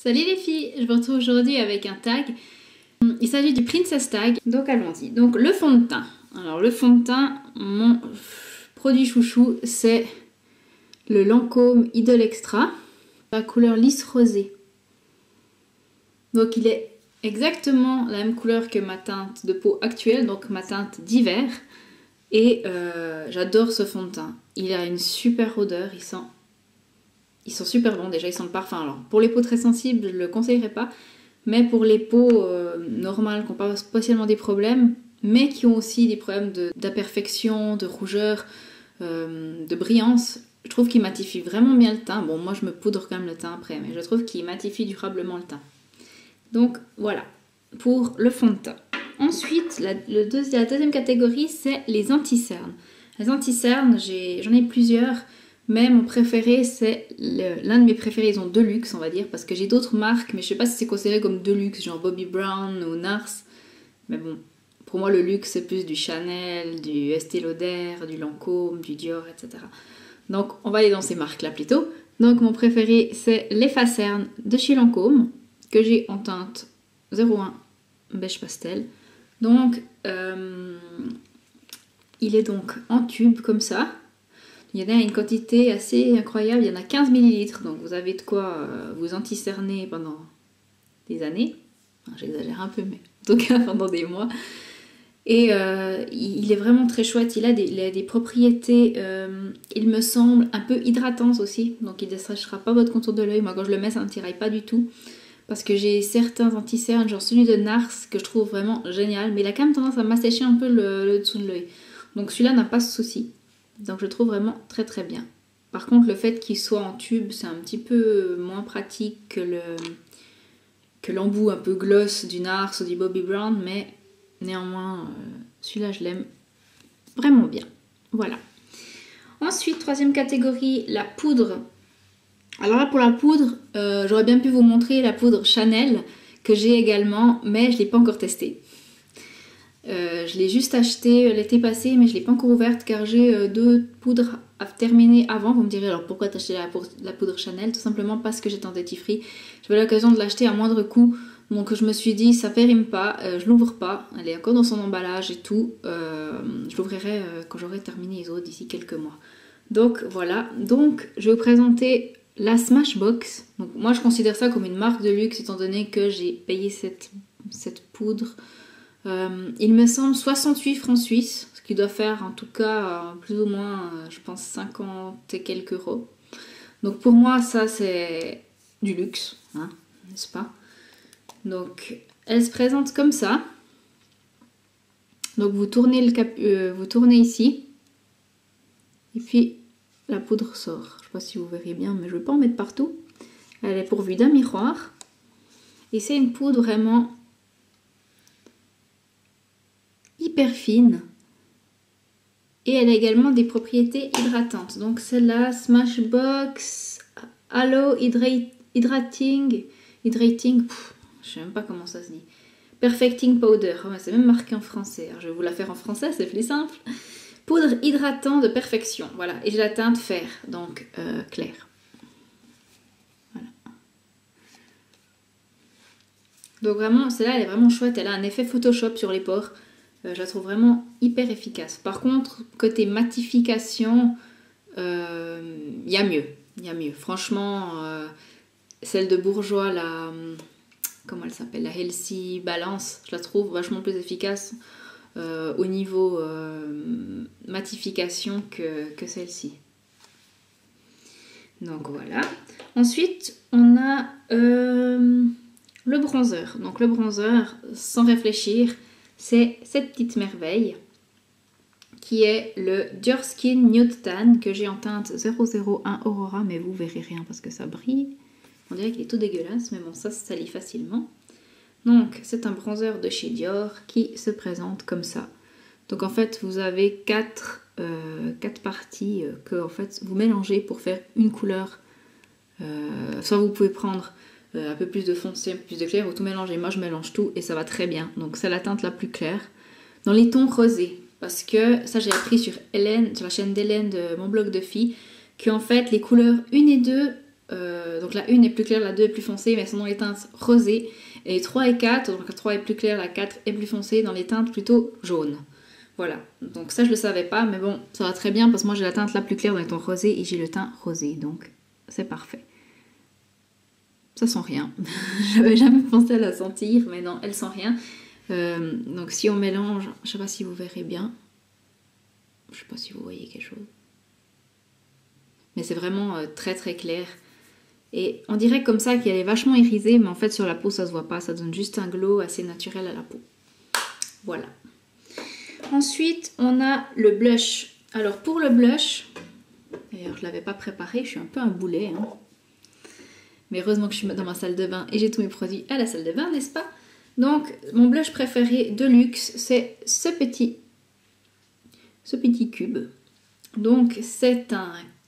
Salut les filles, je vous retrouve aujourd'hui avec un tag. Il s'agit du Princess Tag, donc allons-y. Donc le fond de teint. Alors le fond de teint, mon produit chouchou, c'est le Lancôme Idol Extra, la couleur lisse rosée. Donc il est exactement la même couleur que ma teinte de peau actuelle, donc ma teinte d'hiver. Et j'adore ce fond de teint. Il a une super odeur, ils sont super bons, déjà ils sont le parfum. Alors pour les peaux très sensibles, je ne le conseillerais pas, mais pour les peaux normales qui n'ont pas spécialement des problèmes, mais qui ont aussi des problèmes d'imperfection, de rougeur, de brillance, je trouve qu'il matifie vraiment bien le teint. Bon, moi je me poudre quand même le teint après, mais je trouve qu'il matifie durablement le teint. Donc voilà, pour le fond de teint. Ensuite, la deuxième catégorie, c'est les anti-cernes. Les anti-cernes, j'en ai plusieurs. Mais mon préféré, c'est l'un de mes préférés, ils ont de luxe, on va dire, parce que j'ai d'autres marques, mais je sais pas si c'est considéré comme de luxe, genre Bobbi Brown ou Nars. Mais bon, pour moi, le luxe, c'est plus du Chanel, du Estée Lauder, du Lancôme, du Dior, etc. Donc, on va aller dans ces marques-là plutôt. Donc, mon préféré, c'est l'Effa-Cerne de chez Lancôme, que j'ai en teinte 01 beige pastel. Donc, il est donc en tube, comme ça. Il y en a une quantité assez incroyable, il y en a 15 ml, donc vous avez de quoi vous anti-cerner pendant des années. Enfin, j'exagère un peu, mais en tout cas pendant des mois. Et il est vraiment très chouette, il a des propriétés, il me semble, un peu hydratantes aussi. Donc il ne desséchera pas votre contour de l'œil. Moi quand je le mets, ça ne tiraille pas du tout. Parce que j'ai certains anti-cernes, genre celui de Nars, que je trouve vraiment génial. Mais il a quand même tendance à m'assécher un peu le dessous de l'œil. Donc celui-là n'a pas ce souci. Donc je le trouve vraiment très très bien. Par contre le fait qu'il soit en tube, c'est un petit peu moins pratique que l'embout un peu gloss du Nars ou du Bobbi Brown, mais néanmoins celui-là je l'aime vraiment bien. Voilà. Ensuite, troisième catégorie, la poudre. Alors là pour la poudre, j'aurais bien pu vous montrer la poudre Chanel que j'ai également, mais je ne l'ai pas encore testée. Je l'ai juste acheté l'été passé, mais je ne l'ai pas encore ouverte car j'ai deux poudres à terminer avant. Vous me direz alors pourquoi t'acheter la poudre Chanel? Tout simplement parce que j'étais en duty free. J'avais l'occasion de l'acheter à moindre coût, donc je me suis dit ça périme pas, je l'ouvre pas. Elle est encore dans son emballage et tout. Je l'ouvrirai quand j'aurai terminé les autres d'ici quelques mois. Donc voilà, donc je vais vous présenter la Smashbox. Donc moi je considère ça comme une marque de luxe étant donné que j'ai payé cette poudre. Il me semble 68 francs suisses, ce qui doit faire en tout cas plus ou moins, je pense 50 et quelques euros. Donc pour moi ça c'est du luxe, hein, n'est-ce pas? Donc elle se présente comme ça. Donc vous tournez vous tournez ici et puis la poudre sort. Je sais pas si vous verrez bien, mais je ne vais pas en mettre partout. Elle est pourvue d'un miroir et c'est une poudre vraiment hyper fine et elle a également des propriétés hydratantes. Donc celle-là, Smashbox Halo Hydrating, je sais même pas comment ça se dit. Perfecting Powder, oh, c'est même marqué en français. Alors, je vais vous la faire en français, c'est plus simple. Poudre hydratant de perfection, voilà. Et j'ai la teinte fer, donc claire. Voilà. Donc vraiment, celle-là, elle est vraiment chouette. Elle a un effet Photoshop sur les pores. Je la trouve vraiment hyper efficace. Par contre, côté matification, y a mieux. Il y a mieux. Franchement, celle de Bourjois, comment elle s'appelle? La Healthy Balance, je la trouve vachement plus efficace au niveau matification que celle-ci. Donc voilà. Ensuite, on a le bronzer. Donc le bronzer, sans réfléchir, c'est cette petite merveille qui est le Dior Skin Nude Tan que j'ai en teinte 001 Aurora, mais vous verrez rien parce que ça brille. On dirait qu'il est tout dégueulasse, mais bon, ça se salit facilement. Donc c'est un bronzer de chez Dior qui se présente comme ça. Donc en fait vous avez quatre parties que en fait, vous mélangez pour faire une couleur. Soit vous pouvez prendre un peu plus de foncé, un peu plus de clair ou tout mélanger. Moi je mélange tout et ça va très bien. Donc c'est la teinte la plus claire. Dans les tons rosés, parce que ça j'ai appris sur la chaîne d'Hélène de mon blog de filles, qu'en fait les couleurs 1 et 2 donc la 1 est plus claire, la 2 est plus foncée, mais elles sont dans les teintes rosées. Et 3 et 4, donc la 3 est plus claire, la 4 est plus foncée dans les teintes plutôt jaunes. Voilà, donc ça je le savais pas, mais bon, ça va très bien parce que moi j'ai la teinte la plus claire dans les tons rosés et j'ai le teint rosé, donc c'est parfait. Ça sent rien. J'avais jamais pensé à la sentir, mais non, elle sent rien. Donc si on mélange, je sais pas si vous verrez bien. Je sais pas si vous voyez quelque chose. Mais c'est vraiment très très clair. Et on dirait comme ça qu'elle est vachement irisée, mais en fait sur la peau ça se voit pas. Ça donne juste un glow assez naturel à la peau. Voilà. Ensuite, on a le blush. Alors pour le blush, d'ailleurs je l'avais pas préparé, je suis un peu un boulet. Hein. Mais heureusement que je suis dans ma salle de bain et j'ai tous mes produits à la salle de bain, n'est-ce pas? Donc mon blush préféré de luxe, c'est ce petit cube. Donc c'est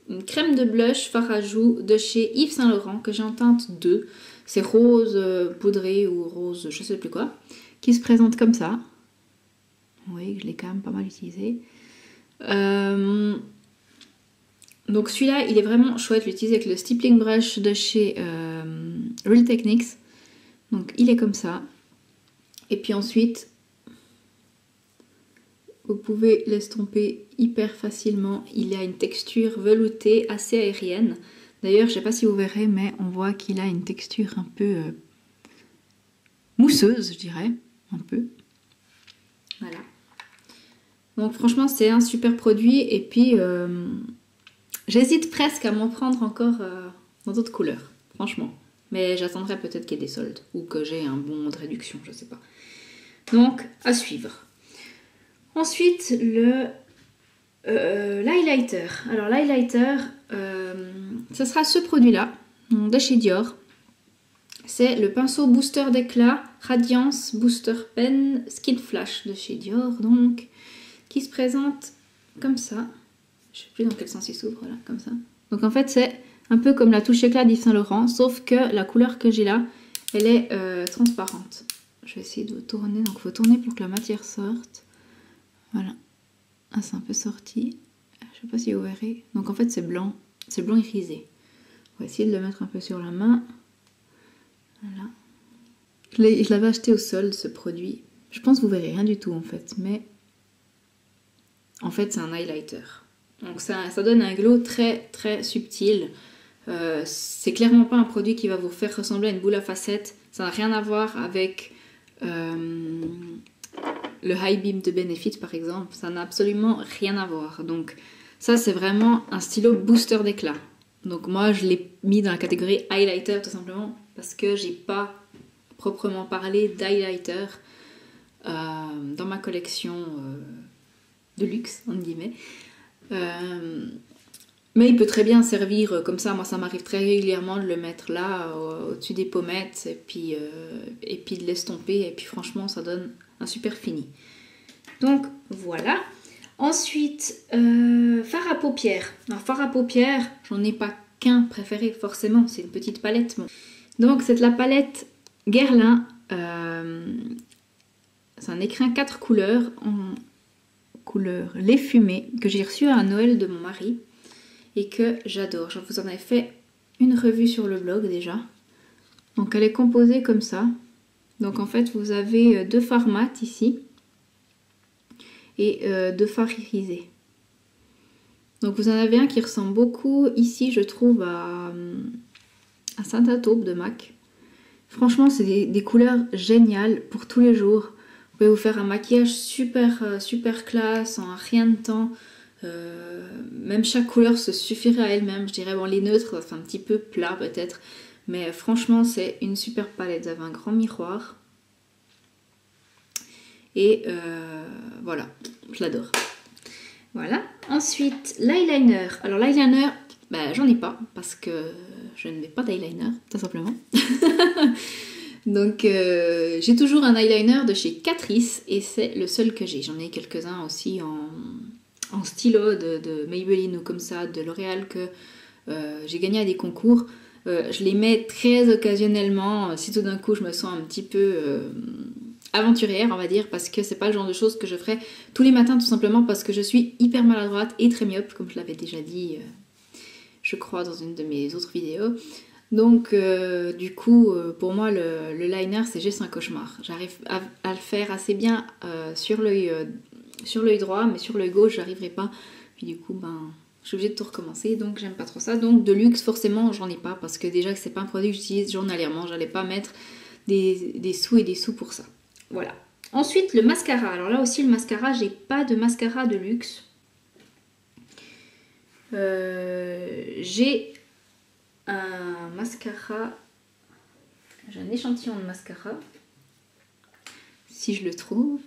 une crème de blush fard à joues de chez Yves Saint Laurent que j'ai en teinte 2. C'est rose poudré ou rose je sais plus quoi. Qui se présente comme ça. Vous voyez que je l'ai quand même pas mal utilisé. Donc celui-là il est vraiment chouette. Je l'utilise avec le stippling brush de chez Real Techniques. Donc il est comme ça. Et puis ensuite vous pouvez l'estomper hyper facilement. Il a une texture veloutée assez aérienne. D'ailleurs, je sais pas si vous verrez, mais on voit qu'il a une texture un peu mousseuse, je dirais. Un peu. Voilà. Donc franchement, c'est un super produit. Et puis, j'hésite presque à m'en prendre encore dans d'autres couleurs. Franchement. Mais j'attendrai peut-être qu'il y ait des soldes. Ou que j'ai un bon de réduction, je sais pas. Donc, à suivre. Ensuite, l'highlighter. Alors l'highlighter, ce sera ce produit-là, de chez Dior. C'est le pinceau booster d'éclat Radiance Booster Pen Skin Flash de chez Dior, donc, qui se présente comme ça. Je ne sais plus dans quel sens il s'ouvre, là, comme ça. Donc en fait, c'est un peu comme la touche éclat d'Yves Saint Laurent, sauf que la couleur que j'ai là, elle est transparente. Je vais essayer de tourner, donc il faut tourner pour que la matière sorte. Voilà. Ah, c'est un peu sorti. Je sais pas si vous verrez. Donc en fait c'est blanc irisé. On va essayer de le mettre un peu sur la main. Voilà. Je l'avais acheté au solde ce produit. Je pense que vous verrez rien du tout en fait. Mais en fait c'est un highlighter. Donc ça donne un glow très très subtil. C'est clairement pas un produit qui va vous faire ressembler à une boule à facettes. Ça n'a rien à voir avec le High Beam de Benefit par exemple, ça n'a absolument rien à voir. Donc ça c'est vraiment un stylo booster d'éclat. Donc moi je l'ai mis dans la catégorie highlighter tout simplement parce que j'ai pas proprement parlé d'highlighter dans ma collection de luxe, entre guillemets. Mais il peut très bien servir comme ça. Moi ça m'arrive très régulièrement de le mettre là au-dessus des pommettes et puis de l'estomper et puis franchement ça donne un super fini. Donc voilà. Ensuite, fard à paupières. Alors fard à paupières, j'en ai pas qu'un préféré forcément, c'est une petite palette. Bon. Donc c'est la palette Guerlain. C'est un écrin 4 couleurs en couleur lait fumé que j'ai reçu à Noël de mon mari et que j'adore. Je vous en ai fait une revue sur le blog déjà. Donc elle est composée comme ça. Donc en fait vous avez 2 fards mat ici et 2 fards irisés. Donc vous en avez un qui ressemble beaucoup ici je trouve à Saint-Ataupe de MAC. Franchement c'est des couleurs géniales pour tous les jours. Vous pouvez vous faire un maquillage super classe en rien de temps. Même chaque couleur se suffirait à elle-même. Je dirais bon les neutres c'est un petit peu plat peut-être. Mais franchement, c'est une super palette. Vous avez un grand miroir. Et voilà, je l'adore. Voilà. Ensuite, l'eyeliner. Alors l'eyeliner, j'en ai pas parce que je ne mets pas d'eyeliner, tout simplement. Donc j'ai toujours un eyeliner de chez Catrice et c'est le seul que j'ai. J'en ai quelques-uns aussi en stylo de Maybelline ou comme ça, de L'Oréal que j'ai gagné à des concours. Je les mets très occasionnellement si tout d'un coup je me sens un petit peu aventurière on va dire parce que c'est pas le genre de choses que je ferais tous les matins tout simplement parce que je suis hyper maladroite et très myope comme je l'avais déjà dit. je crois, dans une de mes autres vidéos. Donc du coup, pour moi, le liner, c'est juste un cauchemar. J'arrive à le faire assez bien sur l'œil droit, mais sur l'œil gauche, j'arriverai pas. Puis du coup, je suis obligée de tout recommencer, donc j'aime pas trop ça. Donc de luxe, forcément, j'en ai pas, parce que déjà que c'est pas un produit que j'utilise journalièrement, j'allais pas mettre des sous et des sous pour ça. Voilà. Ensuite, le mascara. Alors là aussi, le mascara, j'ai pas de mascara de luxe. J'ai un mascara, j'ai un échantillon de mascara, si je le trouve,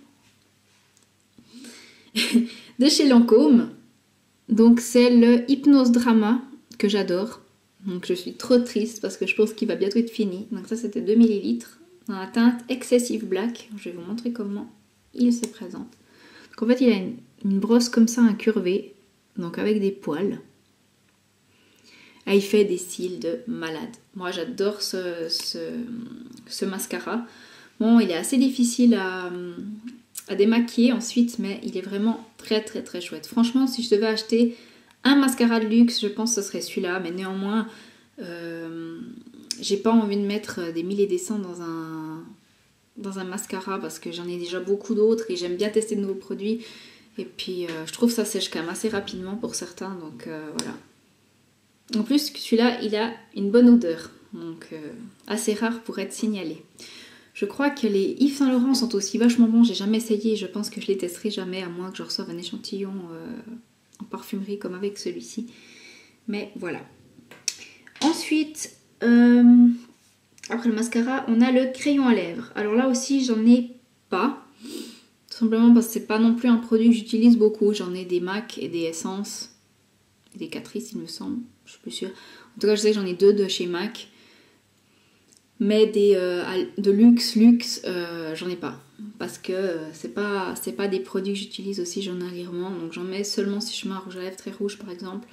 de chez Lancôme. Donc c'est le Hypnose Drama que j'adore. Donc je suis trop triste parce que je pense qu'il va bientôt être fini. Donc ça c'était 2 ml dans la teinte Excessive Black. Je vais vous montrer comment il se présente. Donc en fait il a une brosse comme ça incurvée, donc avec des poils. Et il fait des cils de malade. Moi j'adore ce mascara. Bon, il est assez difficile à démaquiller ensuite, mais il est vraiment très très très chouette. Franchement, si je devais acheter un mascara de luxe, je pense que ce serait celui-là, mais néanmoins, j'ai pas envie de mettre des mille et des cents dans un mascara parce que j'en ai déjà beaucoup d'autres et j'aime bien tester de nouveaux produits. Et puis, je trouve que ça sèche quand même assez rapidement pour certains, donc voilà. En plus, celui-là, il a une bonne odeur, donc assez rare pour être signalé. Je crois que les Yves Saint Laurent sont aussi vachement bons, j'ai jamais essayé, je pense que je les testerai jamais, à moins que je reçoive un échantillon en parfumerie comme avec celui-ci. Mais voilà. Ensuite, après le mascara, on a le crayon à lèvres. Alors là aussi, j'en ai pas, tout simplement parce que c'est pas non plus un produit que j'utilise beaucoup. J'en ai des MAC et des Essence, et des Catrice il me semble, je suis plus sûre. En tout cas, je sais que j'en ai 2 de chez MAC. Mais de luxe, j'en ai pas. Parce que c'est pas des produits que j'utilise aussi journalièrement. Donc j'en mets seulement si je mets un rouge à lèvres très rouge par exemple.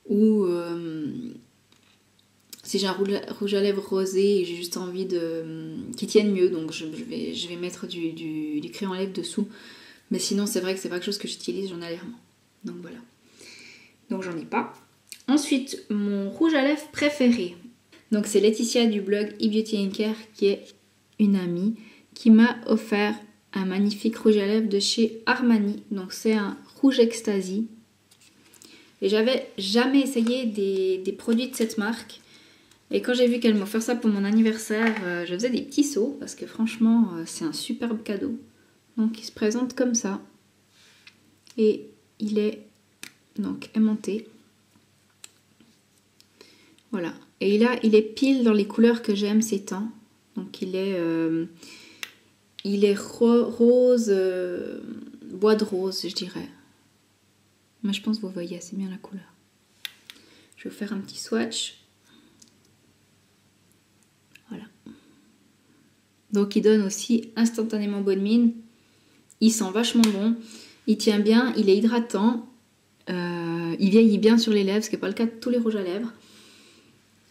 Ou si j'ai un rouge à lèvres rosé et j'ai juste envie qu'il tienne mieux. Donc je vais mettre du crayon à lèvres dessous. Mais sinon c'est vrai que c'est pas quelque chose que j'utilise journalièrement. Donc voilà. Donc j'en ai pas. Ensuite, mon rouge à lèvres préféré. Donc c'est Laetitia du blog eBeauty & Care qui est une amie qui m'a offert un magnifique rouge à lèvres de chez Armani. Donc c'est un rouge ecstasy. Et j'avais jamais essayé des produits de cette marque. Et quand j'ai vu qu'elle m'a offert ça pour mon anniversaire, je faisais des petits sauts parce que franchement c'est un superbe cadeau. Donc il se présente comme ça. Et il est donc aimanté. Voilà. Et là, il est pile dans les couleurs que j'aime ces temps. Donc il est rose, bois de rose, je dirais. Mais je pense que vous voyez assez bien la couleur. Je vais vous faire un petit swatch. Voilà. Donc il donne aussi instantanément bonne mine. Il sent vachement bon. Il tient bien, il est hydratant. Il vieillit bien sur les lèvres, ce qui n'est pas le cas de tous les rouges à lèvres.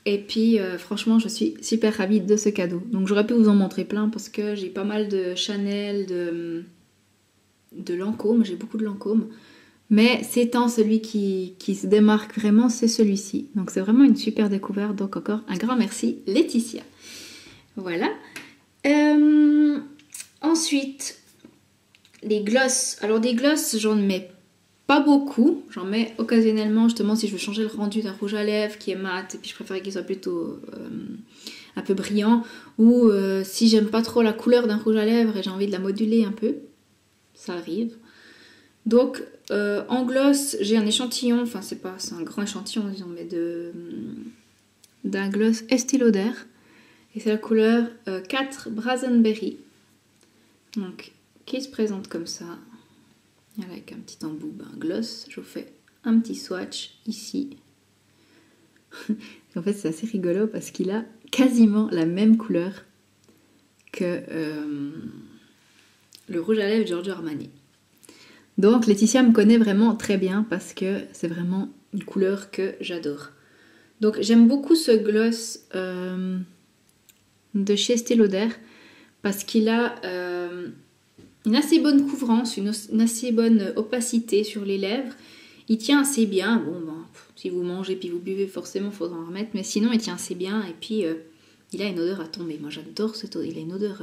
Et puis franchement je suis super ravie de ce cadeau. Donc j'aurais pu vous en montrer plein parce que j'ai pas mal de Chanel, de Lancôme, j'ai beaucoup de Lancôme. Mais c'est tant celui qui se démarque vraiment, c'est celui-ci. Donc c'est vraiment une super découverte. Donc encore un grand merci Laetitia. Voilà. Ensuite, les glosses. Alors des glosses, j'en mets pas beaucoup, j'en mets occasionnellement justement si je veux changer le rendu d'un rouge à lèvres qui est mat et puis je préfère qu'il soit plutôt un peu brillant, ou si j'aime pas trop la couleur d'un rouge à lèvres et j'ai envie de la moduler un peu, ça arrive. Donc en gloss j'ai un échantillon, enfin c'est un grand échantillon disons, mais d'un gloss Estée Lauder et c'est la couleur 4 Brazenberry, donc qui se présente comme ça. Avec un petit embout, un gloss, je vous fais un petit swatch ici. En fait c'est assez rigolo parce qu'il a quasiment la même couleur que le rouge à lèvres Giorgio Armani. Donc Laetitia me connaît vraiment très bien parce que c'est vraiment une couleur que j'adore. Donc j'aime beaucoup ce gloss de chez Estée Lauder parce qu'il a une assez bonne couvrance, une assez bonne opacité sur les lèvres. Il tient assez bien. Bon, ben, si vous mangez puis vous buvez, forcément, il faudra en remettre. Mais sinon, il tient assez bien. Et puis, il a une odeur à tomber. Moi, j'adore cette odeur. Il a une odeur...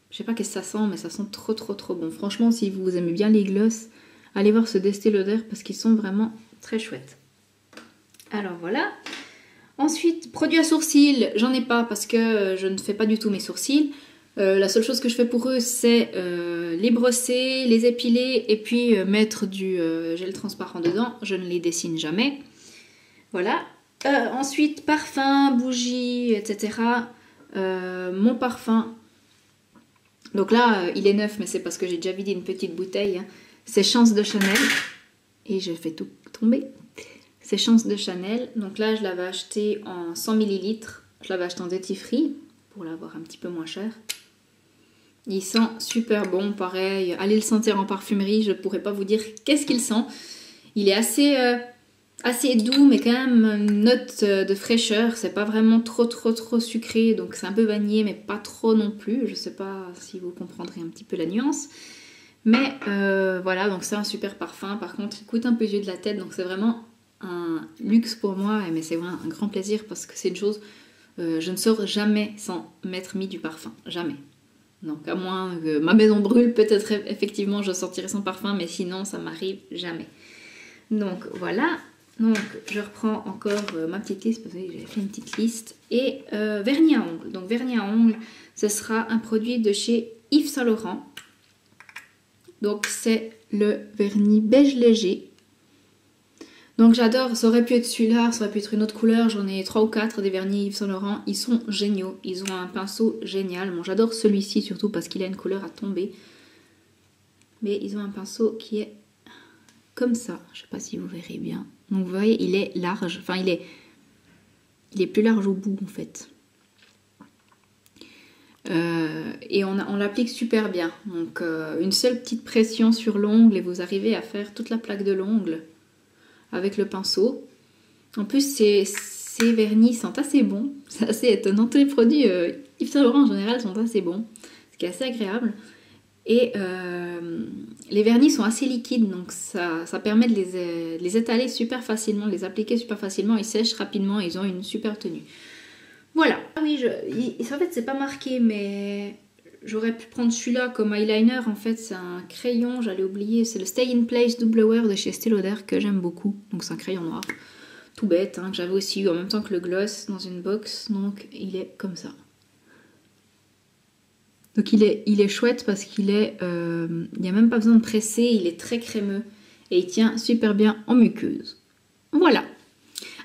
je sais pas qu'est-ce que ça sent, mais ça sent trop, trop, trop bon. Franchement, si vous aimez bien les gloss, allez voir ce Estée Lauder parce qu'ils sont vraiment très chouettes. Alors, voilà. Ensuite, produits à sourcils, j'en ai pas parce que je ne fais pas du tout mes sourcils. La seule chose que je fais pour eux, c'est les brosser, les épiler et puis mettre du gel transparent dedans. Je ne les dessine jamais. Voilà. Ensuite, parfum, bougies, etc. Mon parfum. Donc là, il est neuf, mais c'est parce que j'ai déjà vidé une petite bouteille. Hein. C'est Chance de Chanel. Et je fais tout tomber. C'est Chance de Chanel. Donc là, je l'avais acheté en 100 ml. Je l'avais acheté en duty free pour l'avoir un petit peu moins cher. Il sent super bon, pareil. Allez le sentir en parfumerie, je ne pourrais pas vous dire qu'est-ce qu'il sent. Il est assez doux, mais quand même une note de fraîcheur. C'est pas vraiment trop sucré, donc c'est un peu vanillé, mais pas trop non plus. Je sais pas si vous comprendrez un petit peu la nuance. Mais voilà, donc c'est un super parfum. Par contre, il coûte un peu les yeux de la tête, donc c'est vraiment un luxe pour moi, mais c'est vraiment un grand plaisir parce que c'est une chose, je ne sors jamais sans m'être mis du parfum, jamais. Donc à moins que ma maison brûle, peut-être effectivement je sortirai sans parfum, mais sinon ça m'arrive jamais. Donc voilà, donc je reprends encore ma petite liste, parce que j'ai fait une petite liste, et vernis à ongles. Donc vernis à ongles, ce sera un produit de chez Yves Saint Laurent. Donc c'est le vernis beige léger. Donc j'adore, ça aurait pu être celui-là, ça aurait pu être une autre couleur, j'en ai 3 ou 4 des vernis Yves Saint Laurent, ils sont géniaux, ils ont un pinceau génial. Bon, j'adore celui-ci surtout parce qu'il a une couleur à tomber, mais ils ont un pinceau qui est comme ça, je sais pas si vous verrez bien. Donc vous voyez, il est large, enfin il est plus large au bout en fait. Et on l'applique super bien, donc une seule petite pression sur l'ongle et vous arrivez à faire toute la plaque de l'ongle avec le pinceau. En plus, ces vernis sont assez bons. C'est assez étonnant. Tous les produits Yves Saint Laurent en général sont assez bons. Ce qui est assez agréable. Et les vernis sont assez liquides. Donc ça permet de les étaler super facilement, de les appliquer super facilement. Ils sèchent rapidement. Ils ont une super tenue. Voilà. Ah oui, en fait, c'est pas marqué, mais... J'aurais pu prendre celui-là comme eyeliner, en fait c'est un crayon, j'allais oublier, c'est le Stay in Place Double Wear de chez Estée Lauder que j'aime beaucoup, donc c'est un crayon noir, tout bête, hein, que j'avais aussi eu en même temps que le gloss dans une box, donc il est comme ça. Donc il est chouette parce qu'il est, il n'y a même pas besoin de presser, il est très crémeux et il tient super bien en muqueuse. Voilà.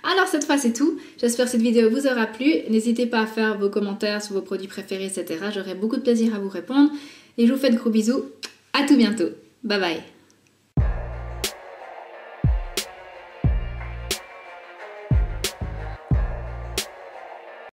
Alors cette fois c'est tout, j'espère que cette vidéo vous aura plu, n'hésitez pas à faire vos commentaires sur vos produits préférés, etc. J'aurai beaucoup de plaisir à vous répondre et je vous fais de gros bisous, à tout bientôt, bye bye.